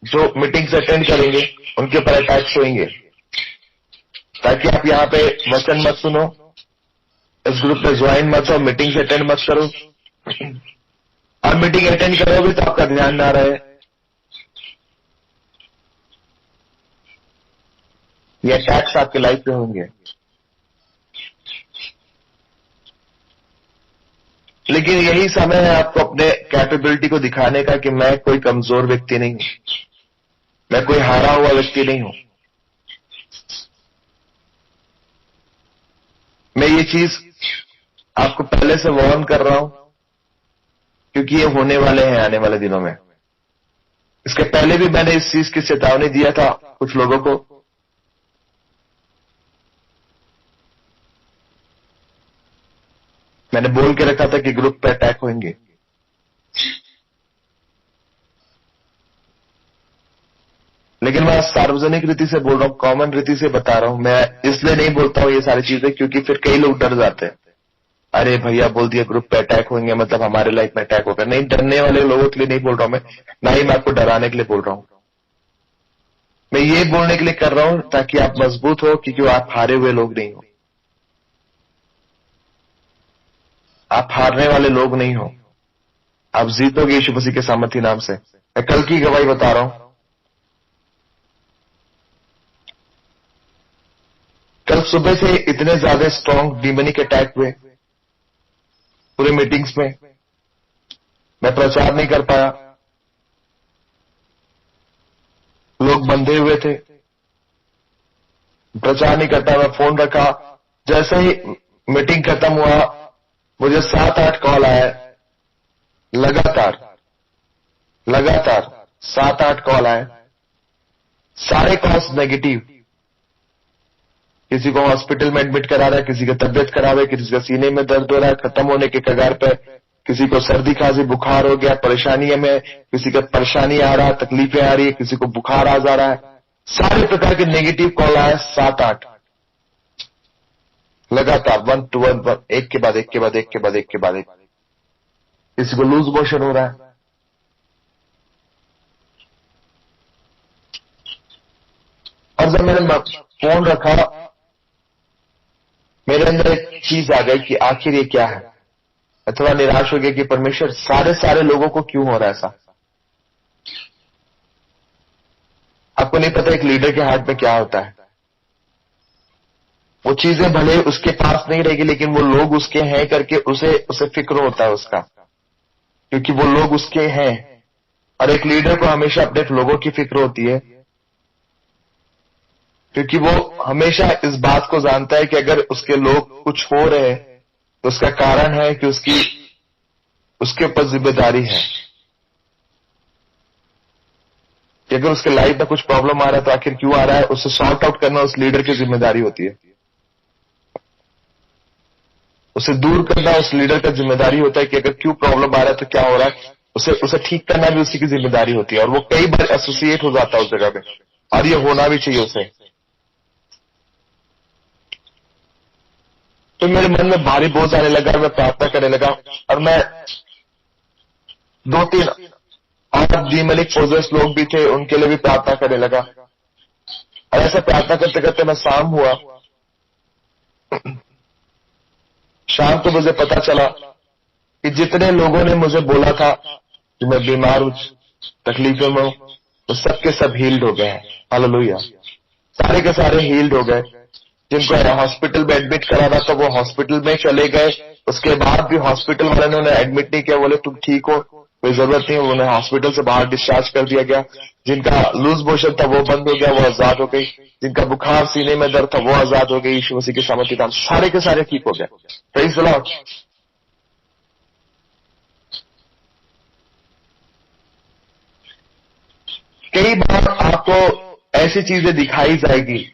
जो मीटिंग्स अटेंड करेंगे उनके ऊपर अटैक्स होंगे, ताकि आप यहां पे वचन मत सुनो, इस ग्रुप में ज्वाइन मत हो, मीटिंग्स अटेंड मत करो। और मीटिंग अटेंड करोगे तो आपका ध्यान ना रहे। ये अटैक्स आपके लाइफ पे होंगे, लेकिन यही समय है आपको अपने कैपेबिलिटी को दिखाने का कि मैं कोई कमजोर व्यक्ति नहीं हूं, मैं कोई हारा हुआ व्यक्ति नहीं हूं। मैं ये चीज आपको पहले से वार्न कर रहा हूं, क्योंकि ये होने वाले हैं आने वाले दिनों में। इसके पहले भी मैंने इस चीज की चेतावनी दिया था कुछ लोगों को। मैंने बोल के रखा था कि ग्रुप पे अटैक होंगे, लेकिन मैं सार्वजनिक रीति से बोल रहा हूं, कॉमन रीति से बता रहा हूं। मैं इसलिए नहीं बोलता हूं ये सारी चीजें क्योंकि फिर कई लोग डर जाते हैं। अरे भैया बोल दिया ग्रुप पे अटैक होंगे मतलब हमारे लाइफ में अटैक होगा। नहीं, डरने वाले लोगों के लिए नहीं बोल रहा हूं मैं, ना ही मैं आपको डराने के लिए बोल रहा हूं। मैं ये बोलने के लिए कर रहा हूं ताकि आप मजबूत हो, क्योंकि आप हारे हुए लोग नहीं हो, आप हारने वाले लोग नहीं हो, आप जीतोगे यीशु मसीह के सामर्थी नाम से। मैं कल की गवाही बता रहा हूं। कल सुबह से इतने ज्यादा स्ट्रांग डीमनिक अटैक हुए पूरे मीटिंग्स में, मैं प्रचार नहीं कर पाया, लोग बंधे हुए थे, प्रचार नहीं करता। मैं फोन रखा, जैसे ही मीटिंग खत्म हुआ मुझे 7-8 कॉल आए, लगातार 7-8 कॉल आए, सारे कॉल्स नेगेटिव। किसी को हॉस्पिटल में एडमिट करा रहा है, किसी की तबियत खराब है, किसी का सीने में दर्द हो रहा है, खत्म होने के कगार पे, किसी को सर्दी खांसी बुखार हो गया, परेशानी में, किसी का परेशानी आ रहा है, तकलीफें आ रही है, किसी को बुखार आ जा रहा है। सारे प्रकार के नेगेटिव कॉल आए 7-8 लगातार, 1 to 1, एक के बाद एक के बाद एक के बाद एक के बाद एक। किसी को लूज मोशन हो रहा है। और जब मैंने फोन रखा मेरे अंदर एक चीज आ गई कि आखिर ये क्या है। अथवा निराश हो गया कि परमेश्वर सारे लोगों को क्यों हो रहा है ऐसा। आपको नहीं पता एक लीडर के हाथ में क्या होता है। वो चीजें भले उसके पास नहीं रहेगी, लेकिन वो लोग उसके हैं करके उसे फिक्र होता है उसका, क्योंकि वो लोग उसके हैं। और एक लीडर को हमेशा अपने लोगों की फिक्र होती है, क्योंकि वो हमेशा इस बात को जानता है कि अगर उसके लोग कुछ हो रहे हैं तो उसका कारण है कि उसके ऊपर जिम्मेदारी है कि अगर उसके लाइफ में कुछ प्रॉब्लम आ रहा है तो आखिर क्यों आ रहा है, उसे सॉर्ट आउट करना उस लीडर की जिम्मेदारी होती है। उसे दूर करना उस लीडर का जिम्मेदारी होता है कि अगर क्यों प्रॉब्लम आ रहा है तो क्या हो रहा है, उसे ठीक करना भी उसी की जिम्मेदारी होती है। और वो कई बार एसोसिएट हो जाता है उस जगह पे, और ये होना भी चाहिए उसे। तो मेरे मन में भारी बोझ आने लगा, मैं प्रार्थना करने लगा, और मैं 2-3 और डीमनिक पोजेस लोग भी थे, उनके लिए भी प्रार्थना करने लगा। और ऐसा प्रार्थना करते करते मैं शाम हुआ। शाम को मुझे पता चला कि जितने लोगों ने मुझे बोला था कि मैं बीमार हूं, तकलीफों में हूं, तो सबके सब हील्ड हो गए हैं। हालेलुया। सारे के सारे हील्ड हो गए। जिनको हॉस्पिटल में एडमिट कराना था वो हॉस्पिटल में चले गए। उसके बाद भी हॉस्पिटल वाले ने उन्हें एडमिट नहीं किया, बोले तुम ठीक हो, कोई जरूरत नहीं। उन्हें हॉस्पिटल से बाहर डिस्चार्ज कर दिया गया। जिनका लूज मोशन था वो बंद हो गया, वो आजाद हो गई। जिनका बुखार सीने में दर्द था वो आजाद हो गई। यीशु मसीह के सामर्थ्य नाम सारे के सारे ठीक हो गए। Praise the Lord. कई बार आपको ऐसी चीजें दिखाई जाएगी,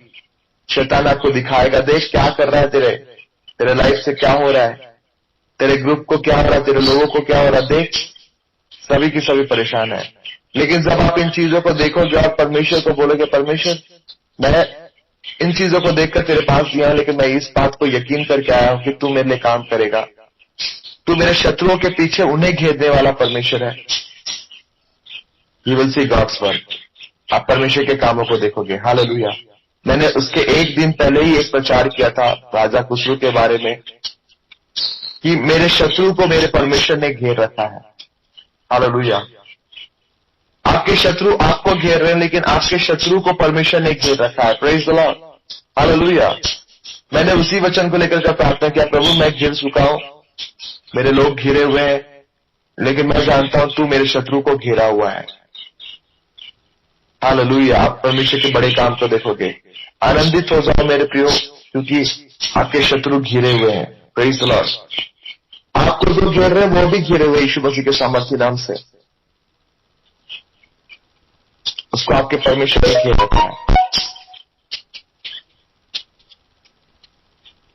शैतान आपको दिखाएगा, देख क्या कर रहा है, तेरे लाइफ से क्या हो रहा है, तेरे ग्रुप को क्या हो रहा है, तेरे लोगों को क्या हो रहा है, देख सभी की सभी परेशान है। लेकिन जब आप इन चीजों को देखोगे और परमेश्वर को बोलोगे, परमेश्वर मैं इन चीजों को देखकर तेरे पास गया, लेकिन मैं इस बात को यकीन करके आया हूं कि तू मेरे लिए काम करेगा, तू मेरे शत्रुओं के पीछे उन्हें घेरने वाला परमेश्वर है। You will see God's work. आप परमेश्वर के कामों को देखोगे। हालेलुया। मैंने उसके एक दिन पहले ही एक प्रचार किया था राजा खुसरू के बारे में कि मेरे शत्रु को मेरे परमेश्वर ने घेर रखा है। हालेलुया। आपके शत्रु आपको घेर रहे हैं, लेकिन आपके शत्रु को परमेश्वर ने घेर रखा है। Praise the Lord. हालेलुया। मैंने उसी वचन को लेकर के प्रार्थना किया, प्रभु मैं घिर चुका हूं, मेरे लोग घिरे हुए हैं, लेकिन मैं जानता हूं तू मेरे शत्रु को घेरा हुआ है। हालेलुया। आप परमेश्वर के बड़े काम को देखोगे। आनंदित हो जाओ मेरे प्रियो, क्योंकि आपके शत्रु घिरे हुए हैं। Praise the Lord. आपको जो घेर रहे हैं वो भी घिरे हुए यीशु मसीह के सामर्थ्य नाम से। उसको आपके परमेश्वर ने घेर रखा है।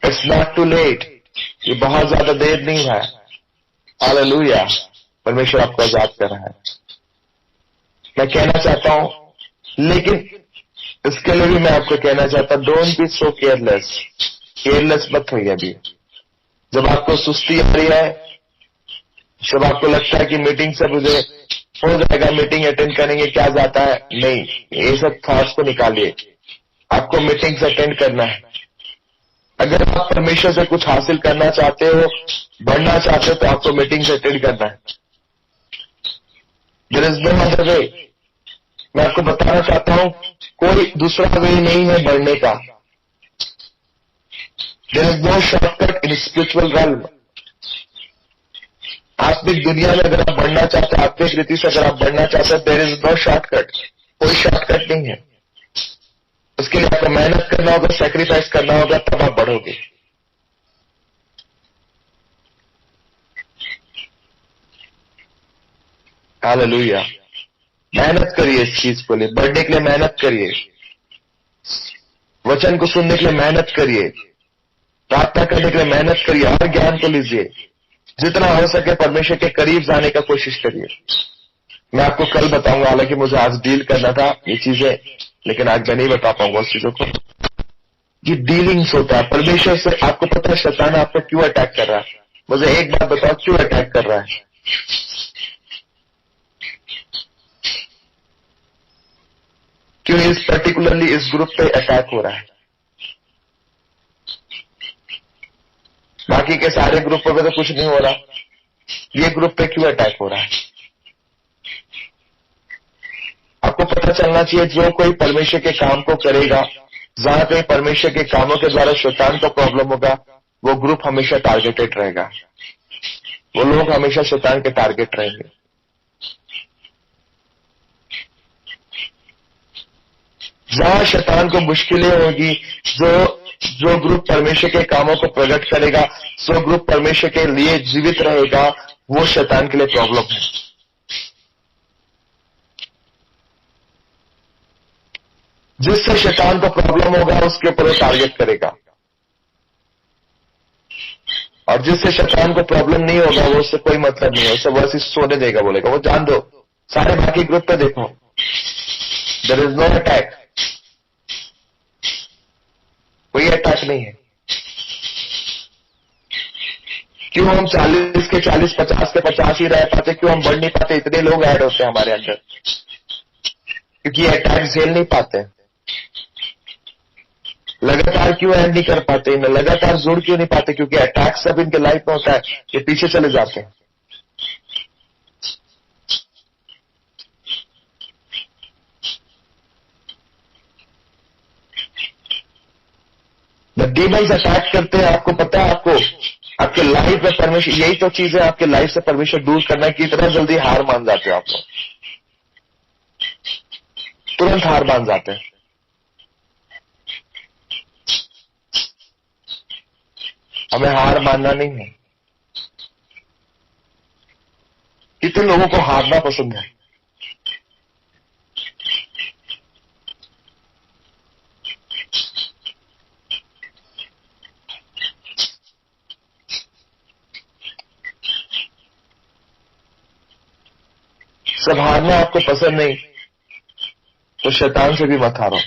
It's not too late. ये बहुत ज्यादा देर नहीं है। हालेलुया। परमेश्वर आपको आजाद कर रहा है। मैं कहना चाहता हूं, लेकिन इसके लिए भी मैं आपको कहना चाहता हूं, don't be so careless. Careless मत होइए अभी। जब आपको सुस्ती आ रही है, जब आपको लगता है कि मीटिंग से मुझे हो जाएगा, मीटिंग अटेंड करेंगे, क्या जाता है, नहीं, ये सब थॉट्स को निकालिए। आपको मीटिंग से अटेंड करना है। अगर आप परमेश्वर से कुछ हासिल करना चाहते हो, बढ़ना चाहते हो, तो आपको मीटिंग से अटेंड करना है। There is no other way. मैं आपको बताना चाहता हूं, कोई दूसरा वे नहीं है बढ़ने का। There is no shortcut in spiritual realm. आत्मिक दुनिया में अगर आप बढ़ना चाहते हैं, आत्मिक रीति से अगर आप बढ़ना चाहते हैं, देयर इज नो शॉर्टकट। कोई शॉर्टकट नहीं है। उसके लिए आपको मेहनत करना होगा, सैक्रिफाइस करना होगा, तब आप बढ़ोगे। हालेलुया। मेहनत करिए इस चीज को लिए, बढ़ने के लिए मेहनत करिए। वचन को सुनने के लिए मेहनत करिए। प्रार्थना करने के लिए मेहनत करिए। हर ज्ञान को लीजिए। जितना हो सके परमेश्वर के करीब जाने का कोशिश करिए। मैं आपको कल बताऊंगा, हालांकि मुझे आज डील करना था ये चीजें, लेकिन आज मैं नहीं बता पाऊंगा उस चीजों को। ये डीलिंग्स होता है परमेश्वर से। आपको पता है शैतान आपको क्यों अटैक कर रहा है? मुझे एक बात बताओ, क्यों अटैक कर रहा है? क्यों इस पर्टिकुलरली इस ग्रुप पे अटैक हो रहा है? बाकी के सारे ग्रुपों पे तो कुछ नहीं हो रहा, ये ग्रुप पे क्यों अटैक हो रहा है? आपको पता चलना चाहिए, जो कोई परमेश्वर के काम को करेगा, जहां कहीं परमेश्वर के कामों के द्वारा शैतान को प्रॉब्लम होगा, वो ग्रुप हमेशा टारगेटेड रहेगा। वो लोग हमेशा शैतान के टारगेट रहेंगे। जहां शैतान को मुश्किलें होगी, जो ग्रुप परमेश्वर के कामों को प्रकट करेगा, जो ग्रुप परमेश्वर के लिए जीवित रहेगा, वो शैतान के लिए प्रॉब्लम है। जिससे शैतान को प्रॉब्लम होगा, उसके ऊपर वो टारगेट करेगा। और जिससे शैतान को प्रॉब्लम नहीं होगा, वो उससे कोई मतलब नहीं है, उसे वो ऐसे सोने देगा, बोलेगा। वो जान दो, सारे बाकी ग्रुप पे देखो, देयर इज नो अटैक। कोई अटैक नहीं है। क्यों हम 40 के 40, 50 के 50 ही रह पाते? क्यों हम बढ़ नहीं पाते? इतने लोग ऐड होते हैं हमारे अंदर, क्योंकि अटैक झेल नहीं पाते। लगातार क्यों ऐड नहीं कर पाते? इन्हें लगातार जुड़ क्यों नहीं पाते? क्योंकि अटैक सब इनके लाइफ में होता है, ये पीछे चले जाते हैं। डीमंस अटैक करते हैं, आपको पता है? आपको आपके लाइफ में परमेश्वर, यही तो चीज है, आपके लाइफ से परमेश्वर दूर करना, कि इतना जल्दी हार मान जाते हो आप लोग, तुरंत हार मान जाते हैं। हमें हार मानना नहीं है। कितने लोगों को हारना पसंद है? सब हारना आपको पसंद नहीं, तो शैतान से भी मत हारो।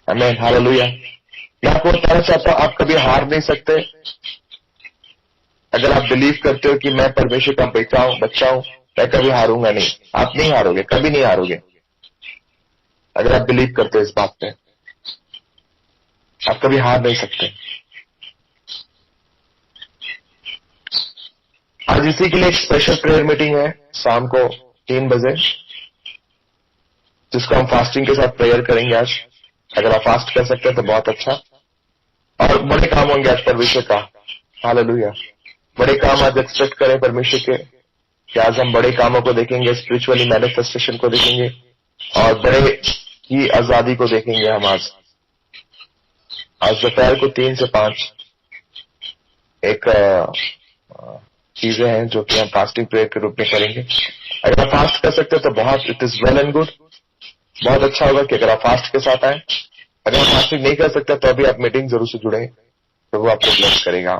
आमीन, हालेलुया। मैं आपको बताना चाहता हूं, आप कभी हार नहीं सकते। अगर आप बिलीव करते हो कि मैं परमेश्वर का बच्चा हूं, मैं कभी हारूंगा नहीं, आप नहीं हारोगे, कभी नहीं हारोगे। अगर आप बिलीव करते हो इस बात पे, आप कभी हार नहीं सकते। आज इसी के लिए एक स्पेशल प्रेयर मीटिंग है शाम को 3 बजे, जिसको हम फास्टिंग के साथ प्रेयर करेंगे आज। अगर आप फास्ट कर सकते हैं तो बहुत अच्छा। और बड़े काम होंगे आज परमेश्वर का। हालेलुया। बड़े काम आज एक्सपेक्ट करें परमेश्वर के कि आज हम बड़े कामों को देखेंगे, स्पिरिचुअली मैनिफेस्टेशन को देखेंगे और बड़े की आजादी को देखेंगे हम आज दोपहर को 3 से 5 एक चीजें हैं जो कि हम फास्टिंग प्रेयर के रूप में करेंगे। अगर आप फास्ट कर सकते हैं तो बहुत, it is well and good, बहुत अच्छा होगा कि अगर आप फास्ट के साथ आए। अगर आप फास्टिंग नहीं कर सकते तो अभी आप मीटिंग जरूर से जुड़े, तो वो आपको ब्लेस करेगा।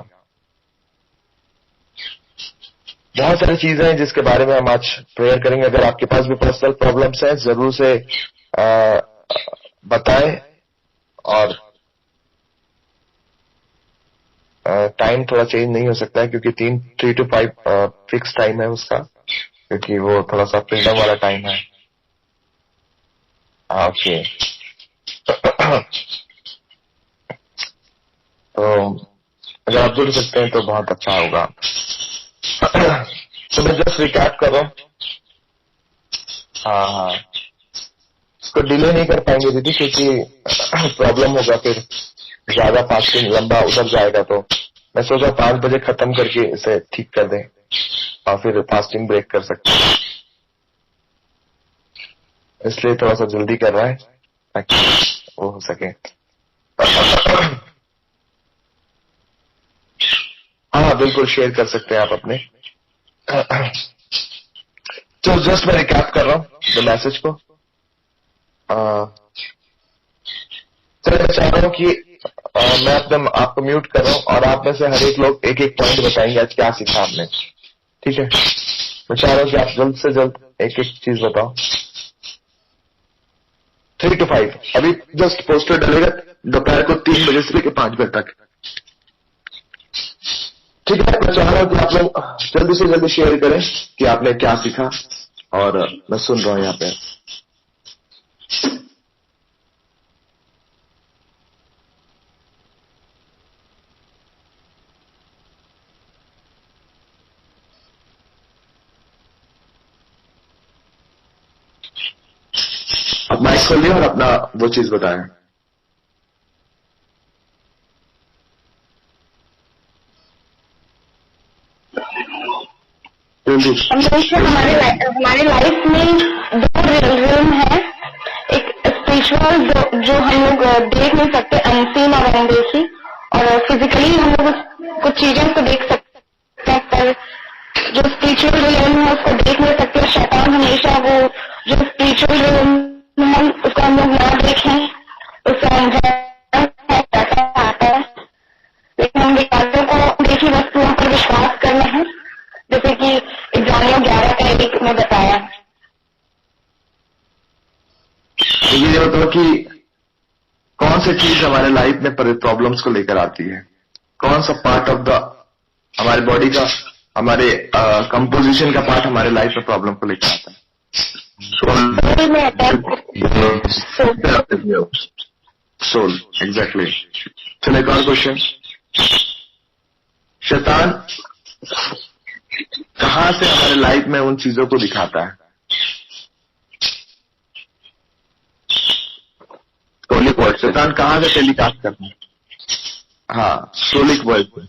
बहुत सारी चीजें हैं जिसके बारे में हम आज प्रेयर करेंगे। अगर आपके पास भी पर्सनल प्रॉब्लम्स हैं जरूर से बताएं। और टाइम थोड़ा चेंज नहीं हो सकता है क्योंकि 3 to 5 फिक्स टाइम है उसका, क्योंकि वो थोड़ा सा फ्रीडम वाला टाइम है। ओके। तो अगर आप जुड़ सकते हैं तो बहुत अच्छा होगा। तो मैं जस्ट रिकैप कर रहा हूँ। हाँ, इसको डिले नहीं कर पाएंगे दीदी क्योंकि प्रॉब्लम होगा, फिर ज्यादा फास्टिंग लंबा उधर जाएगा। तो मैं सोचा 5 बजे खत्म करके इसे ठीक कर दें और फिर फास्टिंग ब्रेक कर सकते हैं, इसलिए थोड़ा सा जल्दी कर रहा है ताकि वो हो सके। हाँ बिल्कुल, शेयर कर सकते हैं आप अपने। तो जस्ट मैं रिकैप कर रहा हूँ द मैसेज को। तो मैं चाह रहा हूँ कि मैं अपने आपको म्यूट कर रहा हूँ और आप में से हर एक लोग एक एक पॉइंट बताएंगे आज क्या सीखा आपने। ठीक है, मैं चाह रहा हूँ कि आप जल्द से जल्द एक एक चीज बताओ। 3 to 5 अभी जस्ट पोस्टर डलेगा दोपहर को 3 बजे से लेकर 5 बजे तक। ठीक है, मैं चाह रहा हूँ कि आप लोग जल्दी से जल्दी शेयर करें कि आपने क्या सीखा, और मैं सुन रहा हूँ यहाँ पे। आप माइक खोलिए और अपना वो चीज बताएं। हमारे लाइफ में 2 रियल है। एक स्पिरिचुअल जो हम लोग देख नहीं सकते, अनसीन और अनदेखी, और फिजिकली हम लोग कुछ चीजों को देख सकते हैं पर जो स्पिरिचुअल रियल है उसको देख नहीं सकते। शैतान हमेशा वो जो स्पिरिचुअल रियल है उसको हम लोग ना देखें, उससे पैसा आता है, लेकिन हम विकासों को देखी वस्तुओं पर विश्वास करना है, जैसे कि एग्जाम्पल 11 का 1 में बताया। ये बताओ कि कौन सी चीज हमारे लाइफ में प्रॉब्लम्स को लेकर आती है, कौन सा पार्ट ऑफ द हमारे बॉडी का, हमारे कंपोजिशन का पार्ट हमारे लाइफ में प्रॉब्लम को लेकर आता है। Soul, exactly. चलो एक और क्वेश्चन, शैतान कहां से हमारे लाइफ में उन चीजों को दिखाता है? सोलिक वर्ड, शैतान कहां से टेलीकास्ट करता है? हाँ, सोलिक वर्ड,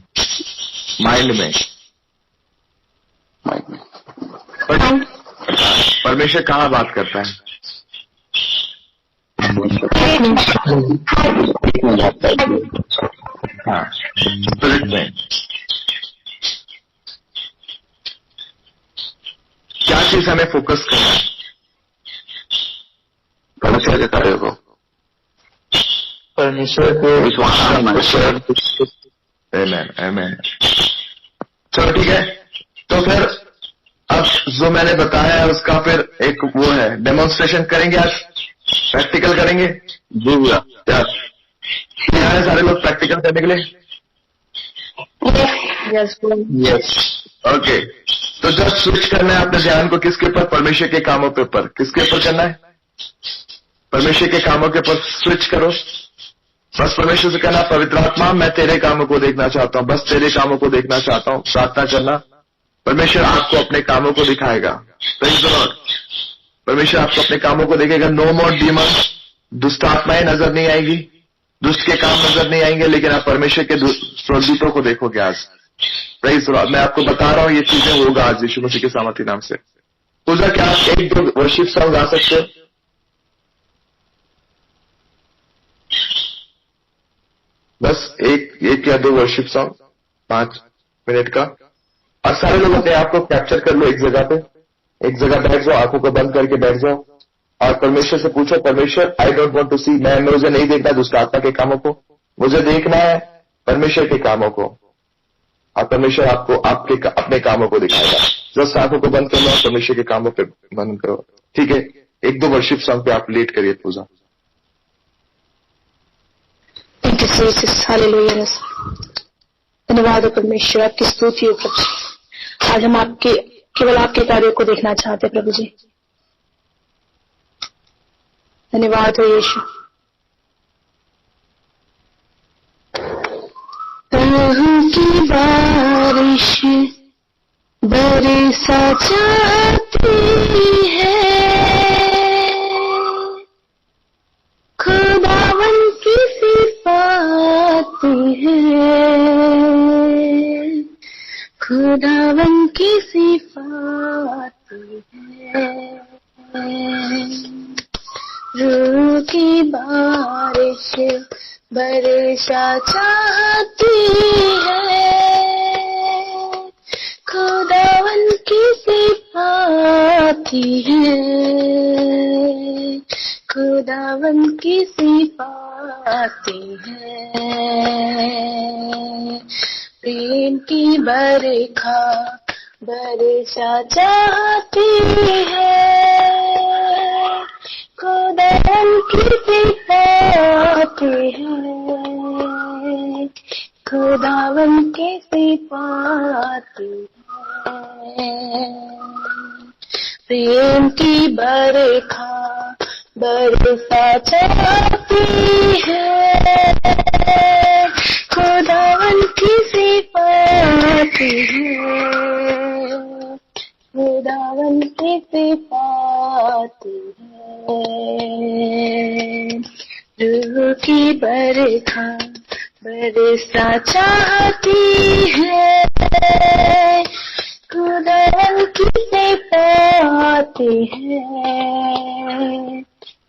माइंड में। परमेश्वर कहाँ बात करता है? हाँ, स्पिरिट में। क्या चीज हमें फोकस करना है? परमेश्वर के कार्य को, परमेश्वर को विश्वास करना। आमीन, आमीन। चलो ठीक है, तो फिर अब जो मैंने बताया है उसका फिर एक वो है, डेमोन्स्ट्रेशन करेंगे आज, प्रैक्टिकल करेंगे। जी भैया, क्या है सारे लोग प्रैक्टिकल करने के लिए? यस। ओके, तो जस्ट स्विच करना है अपने ध्यान को किसके ऊपर? परमेश्वर के कामों के ऊपर। किसके ऊपर करना है? परमेश्वर के कामों के ऊपर स्विच करो। बस परमेश्वर से कहना, पवित्र आत्मा मैं तेरे कामों को देखना चाहता हूँ, बस तेरे कामों को देखना चाहता हूँ। प्रार्थना करना, परमेश्वर आपको अपने कामों को दिखाएगा। Praise the Lord. परमेश्वर आपको अपने कामों को देखेगा। नो मोर डीमंस, दुष्ट आत्माएं नजर नहीं आएगी, दुष्ट के काम नजर नहीं आएंगे, लेकिन आप परमेश्वर के स्वर्गदूतों को देखोगे आज। Praise Lord. मैं आपको बता रहा हूं ये चीजें होगा आज यीशु मसीह के सामर्थी नाम से। पूजा क्या आप एक दो वर्शिप सॉन्ग गा सकते हो? बस एक या दो वर्शिप सॉन्ग 5 मिनट का। और सारे लोग अपने आप को कैप्चर कर लो एक जगह पे, एक जगह बैठ जाओ, आंखों को बंद करके बैठ जाओ और परमेश्वर से पूछो, परमेश्वर आई डोंट वांट टू सी, मुझे नहीं देखना दुष्ट आत्मा के कामों को, मुझे देखना है परमेश्वर के कामों को। और परमेश्वर आपको आपके अपने कामों को दिखाएगा। जस्ट आंखों को बंद कर लो, परमेश्वर के कामों पे बंद करो। ठीक है, एक दो वर्शिप सॉन्ग पे आप लीड करिए पूजा। Thank you Jesus, hallelujah. धन्यवाद हो परमेश्वर, आपकी स्तुति हो प्रभु जी। आज हम आपके केवल आपके कार्यों को देखना चाहते हैं प्रभु जी। धन्यवाद हो यीशु। प्रभु की बारिश बरसा जाती है, खुदावन की सिफात है, खुदावन की सिफात है। रूह की बारिश बरसा चाहती है, खुदावन की सिफात है, खुदावन की सिफात है। प्रेम की बरखा बरसा चाहती है, खुदावन की सिफात है, खुदावन की सिफात है। प्रेम की बरखा बरसा चाहती है, खुदावन की सिफात है, खुदावन की सिफात है। रूह की बरखा बरसा चाहती है, खुदावन की सिफात है,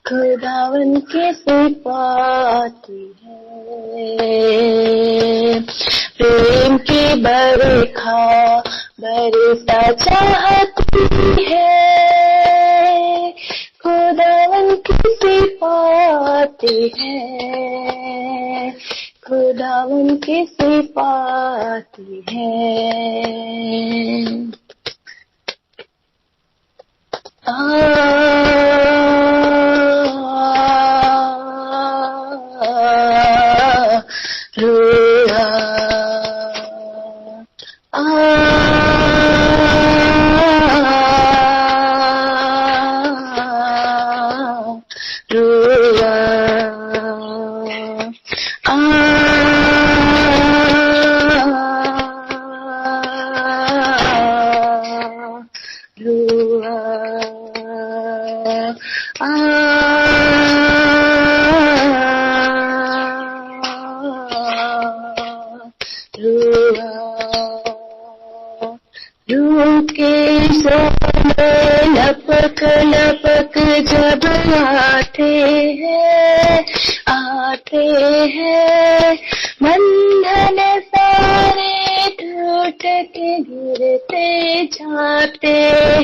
खुदावन की सिफात है। प्रेम की बरखा बरसा चाहती है, खुदावन की सिफात है, खुदावन की सिफात है। लपक लपक जब आते हैं बंधन सारे टूट के गिरते जाते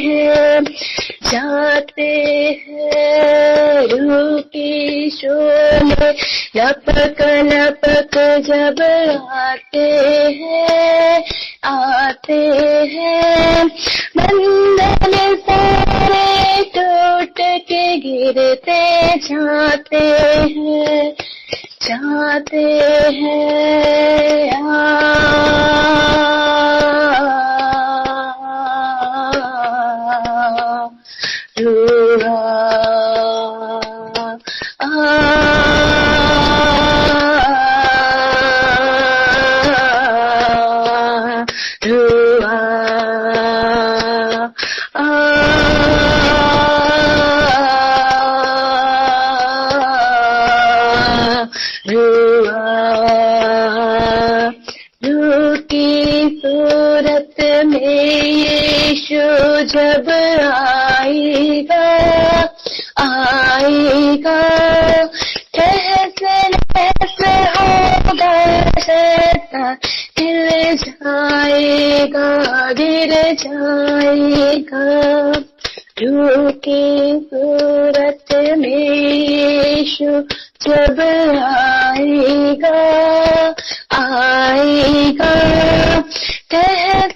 हैं। रूह की शोले लपक लपक जब आते हैं बंधन सारे टूट के गिरते जाते हैं। में यीशु जब आएगा आएगा, तहस नहस होगा शैतान, हिल जाएगा गिर जाएगा। झूठी सूरत में यीशु जब आएगा आएगा, तहस